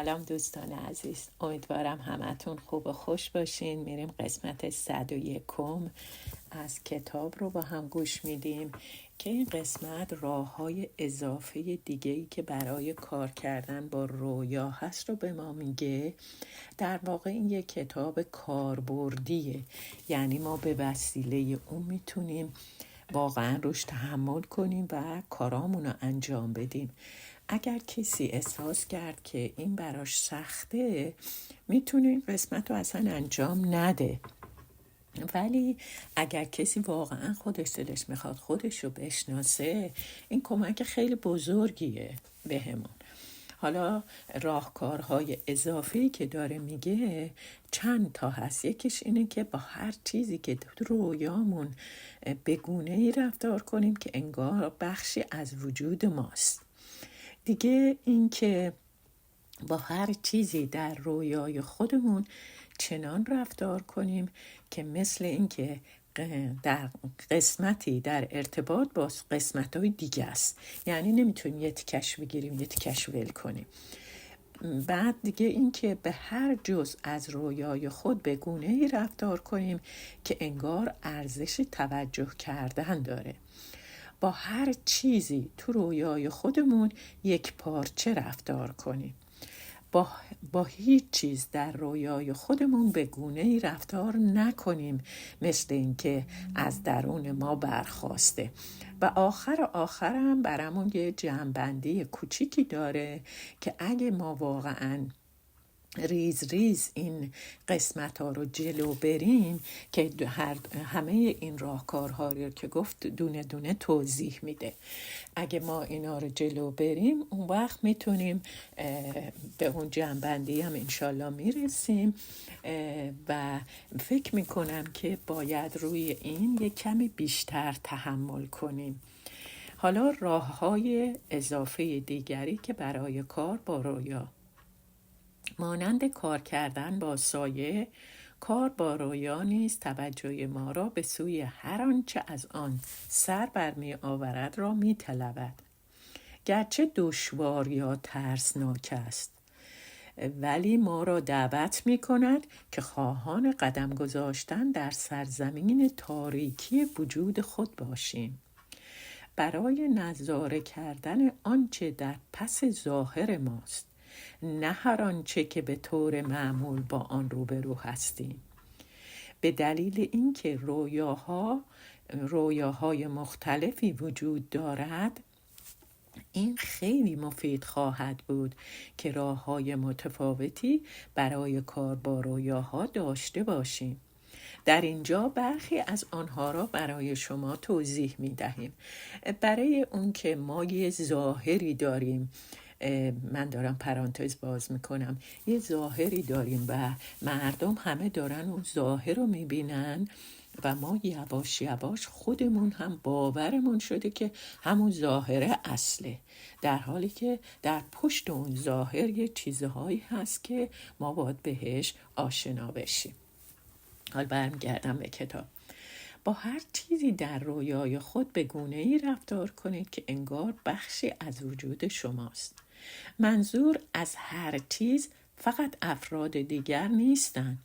سلام دوستان عزیز، امیدوارم همتون خوب و خوش باشین. میریم قسمت 101 از کتاب رو با هم گوش میدیم که این قسمت راه های اضافه دیگه‌ای که برای کار کردن با رویا هست رو به ما میگه. در واقع این یک کتاب کاربردیه، یعنی ما به وسیله اون میتونیم واقعا روش تحمل کنیم و کارامون رو انجام بدیم. اگر کسی احساس کرد که این براش سخته، میتونه این قسمت رو اصلا انجام نده. ولی اگر کسی واقعا خودش دلش میخواد خودش رو بشناسه، این کمک خیلی بزرگیه بهمون. حالا راهکارهای اضافه‌ای که داره میگه چند تا هست. یکیش اینه که با هر چیزی که تو رویامون به گونه‌ای رفتار کنیم که انگار بخشی از وجود ماست. دیگه این که با هر چیزی در رویای خودمون چنان رفتار کنیم که مثل این که در قسمتی در ارتباط با قسمت‌های دیگه است، یعنی نمیتونیم یه تیکش بگیریم یه تیکش ول کنیم. بعد دیگه این که به هر جزء از رویای خود به گونه‌ای رفتار کنیم که انگار ارزش توجه کردن داره. با هر چیزی تو رویای خودمون یک پارچه رفتار کنیم. با هیچ چیز در رویای خودمون به گونه‌ای رفتار نکنیم مثل اینکه از درون ما برخواسته. و آخر هم برامون یه جمع‌بندی کوچیکی داره که اگه ما واقعاً ریز این قسمت ها رو جلو بریم، که همه این راهکارها رو که گفت دونه دونه توضیح میده، اگه ما اینا رو جلو بریم اون وقت میتونیم به اون جنبندی هم انشالله میرسیم. و فکر میکنم که باید روی این یک کمی بیشتر تحمل کنیم. حالا راه های اضافه دیگری که برای کار با رویا، مانند کار کردن با سایه، کار با رویا نیز توجه ما را به سوی هر آنچه از آن سر برمی آورد را می طلبد. گرچه دشوار یا ترسناک است، ولی ما را دعوت می کند که خواهان قدم گذاشتن در سرزمین تاریکی وجود خود باشیم. برای نظاره کردن آنچه در پس ظاهر ماست، نه هر آنچه که به طور معمول با آن روبرو هستیم. به دلیل اینکه رویاهای مختلفی وجود دارد، این خیلی مفید خواهد بود که راه‌های متفاوتی برای کار با رویاها داشته باشیم. در اینجا برخی از آنها را برای شما توضیح می دهیم. برای اون که ما یه ظاهری داریم، من دارم پرانتز باز میکنم، یه ظاهری داریم و مردم همه دارن اون ظاهر رو میبینن و ما یواش یواش خودمون هم باورمون شده که همون ظاهر اصله، در حالی که در پشت اون ظاهر یه چیزهایی هست که ما باید بهش آشنا بشیم. حال برمیگردم به کتاب. با هر چیزی در رویای خود به گونه‌ای رفتار کنید که انگار بخشی از وجود شماست. منظور از هر چیز فقط افراد دیگر نیستند،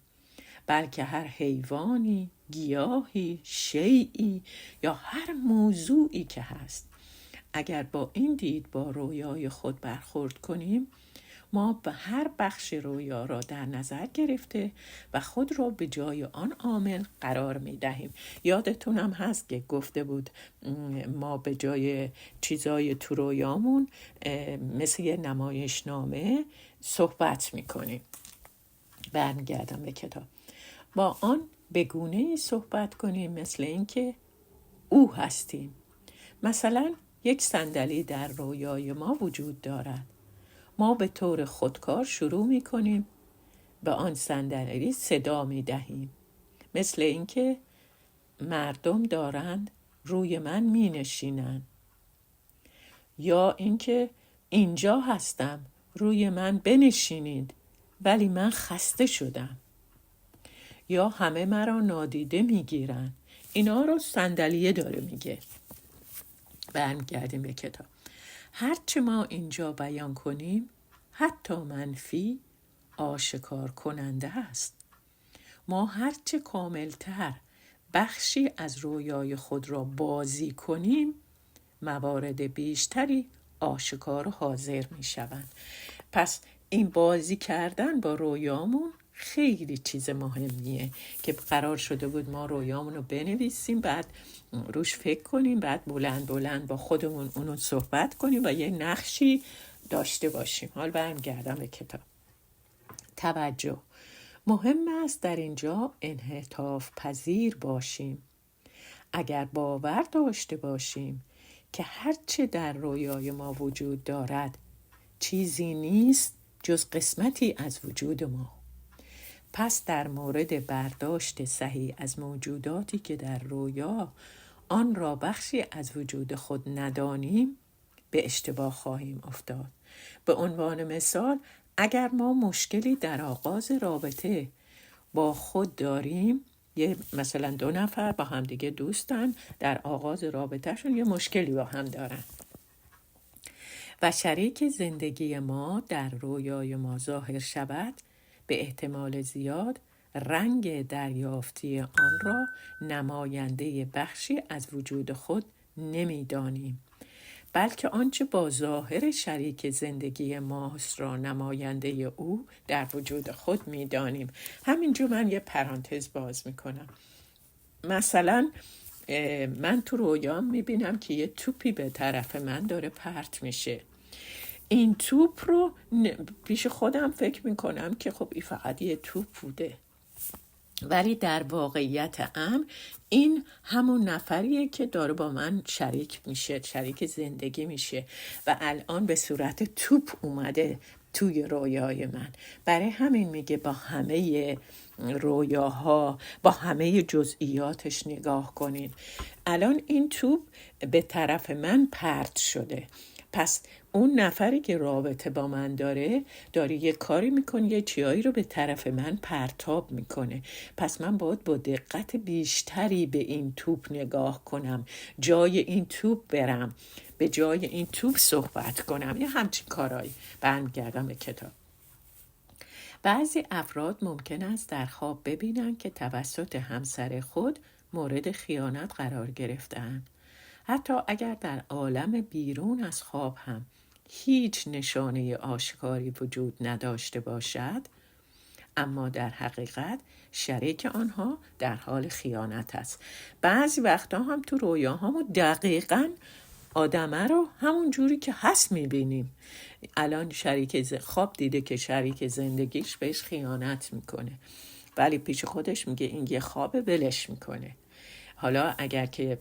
بلکه هر حیوانی، گیاهی، شیئی یا هر موضوعی که هست. اگر با این دید با رویای خود برخورد کنیم، ما به هر بخش رویا را در نظر گرفته و خود را به جای آن عامل قرار می دهیم. یادتونم هست که گفته بود ما به جای چیزای تو رویامون مثل یه نمایشنامه صحبت می کنیم. برمیگردم به کتاب. با آن به گونه‌ای صحبت کنیم مثل اینکه او هستیم. مثلا یک صندلی در رویای ما وجود دارد. ما به طور خودکار شروع می کنیم به آن صندلی صدا می دهیم، مثل اینکه مردم دارند روی من می نشینند، یا اینکه اینجا هستم روی من بنشینید ولی من خسته شدم، یا همه مرا نادیده می گیرن. اینا رو صندلیه داره میگه. برمیگردیم به کتاب. هرچه ما اینجا بیان کنیم حتی منفی آشکار کننده است. ما هرچه کاملتر بخشی از رویای خود را بازی کنیم، موارد بیشتری آشکار و حاضر می شوند. پس این بازی کردن با رویامون خیلی چیز مهمیه که قرار شده بود ما رویامون رو بنویسیم، بعد روش فکر کنیم، بعد بلند بلند با خودمون اونو صحبت کنیم و یه نقشی داشته باشیم. حال برمیگردم به کتاب. توجه، مهم است در اینجا انعطاف پذیر باشیم. اگر باور داشته باشیم که هرچه در رویای ما وجود دارد چیزی نیست جز قسمتی از وجود ما، پس در مورد برداشت صحیح از موجوداتی که در رویا آن را بخشی از وجود خود ندانیم به اشتباه خواهیم افتاد. به عنوان مثال، اگر ما مشکلی در آغاز رابطه با خود داریم، مثلا 2 نفر با هم دیگه دوستن، در آغاز رابطهشون یه مشکلی با هم دارن و شریک زندگی ما در رویای ما ظاهر شود، به احتمال زیاد رنگ دریافتی آن را نماینده بخشی از وجود خود نمی‌دانیم، بلکه آنچه با ظاهر شریک زندگی ماست را نماینده او در وجود خود می‌دانیم. همینجا من یه پرانتز باز میکنم. مثلا من تو رویام میبینم که یه توپی به طرف من داره پرت میشه. این توپ رو پیش خودم فکر میکنم که خب این فقط یه توپ بوده، ولی در واقعیت امر این همون نفریه که داره با من شریک میشه، شریک زندگی میشه و الان به صورت توپ اومده توی رویای من. برای همین میگه با همه رویاها، با همه جزئیاتش نگاه کنین. الان این توپ به طرف من پرت شده، پس اون نفری که رابطه با من داره یه کاری میکنه، یه چیایی رو به طرف من پرتاب میکنه. پس من باید با دقت بیشتری به این توپ نگاه کنم، جای این توپ برم، به جای این توپ صحبت کنم. یه همچین کارایی. برمیگردم به کتاب. بعضی افراد ممکن است در خواب ببینن که توسط همسر خود مورد خیانت قرار گرفتند. حتی اگر در عالم بیرون از خواب هم هیچ نشانه آشکاری وجود نداشته باشد، اما در حقیقت شریک آنها در حال خیانت است. بعضی وقتا هم تو رویاهامو دقیقاً آدمه رو همون جوری که هست میبینیم. الان شریک خواب دیده که شریک زندگیش بهش خیانت میکنه، ولی پیش خودش میگه این یه خوابه، ولش میکنه. حالا اگر که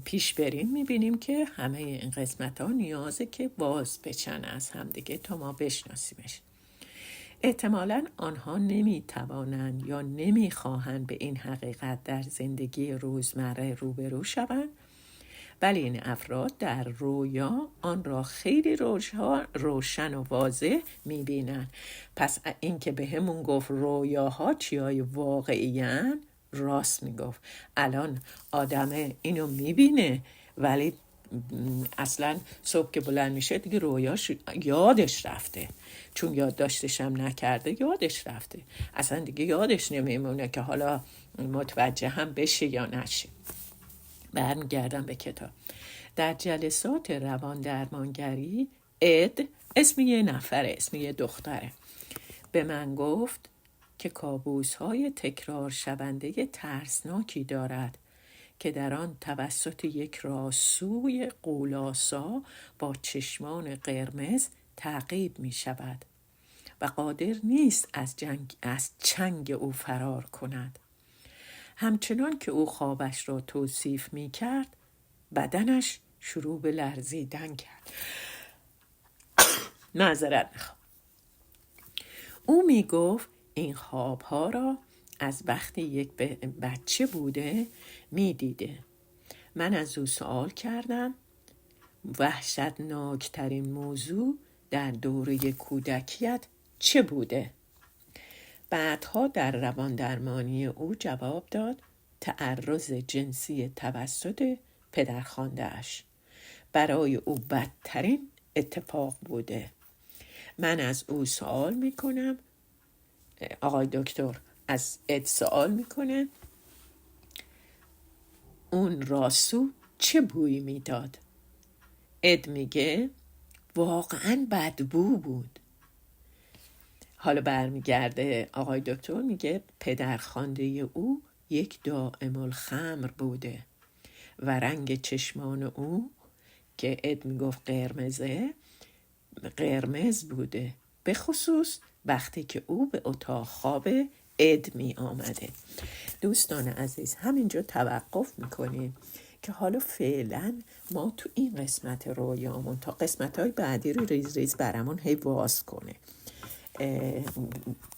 پیش بریم میبینیم که همه این قسمت ها نیازه که باز بچن از هم دیگه تا ما بشناسیمش. احتمالاً آنها نمیتوانند یا نمیخواهند به این حقیقت در زندگی روزمره روبرو شوند، ولی این افراد در رویا آن را خیلی روشن و واضح میبینن. پس این که به همون گفت رویاها چیای واقعی‌اند، راست میگفت. الان آدم اینو میبینه ولی اصلا صبح که بلند میشه دیگه رویاش یادش رفته، چون یادداشتش هم نکرده یادش رفته، اصلا دیگه یادش نمیمونه که حالا متوجه هم بشه یا نشه. برمیگردم به کتاب. در جلسات روان درمانگری اد، اسم یه نفره، اسم یه دختره، به من گفت که کابوس‌های تکرار شونده ترسناکی دارد که در آن توسط یک راسوی قولاسا با چشمان قرمز تعقیب می شود و قادر نیست از چنگ او فرار کند. همچنان که او خوابش را توصیف می کرد، بدنش شروع به لرزیدن کرد. معذرت میخوام. او می گفت این خوابها را از وقتی یک بچه بوده می دیده. من از او سوال کردم وحشتناکترین موضوع در دوره کودکیت چه بوده؟ بعدها در روان درمانی او جواب داد تعرض جنسی توسط پدرخوانده‌اش برای او بدترین اتفاق بوده. من از او سوال میکنم، آقای دکتر از اد سوال میکنه اون راسو چه بویی میداد؟ اد میگه واقعا بدبو بود. حالا برمیگرده آقای دکتر میگه پدرخوانده او یک دائم الخمر بوده و رنگ چشمان او که اد میگفت قرمز بوده، به خصوص وقتی که او به اتاق خواب اد می آمده. دوستان عزیز همینجا توقف میکنیم که حالا فعلا ما تو این قسمت رویامون تا قسمت‌های بعدی رو ریز ریز برامون هی باز کنه.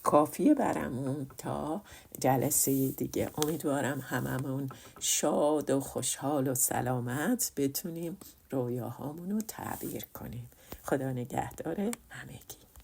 کافیه برامون تا جلسه دیگه. امیدوارم هممون شاد و خوشحال و سلامت بتونیم رویاهامون رو تعبیر کنیم. خدا نگهدار همگی.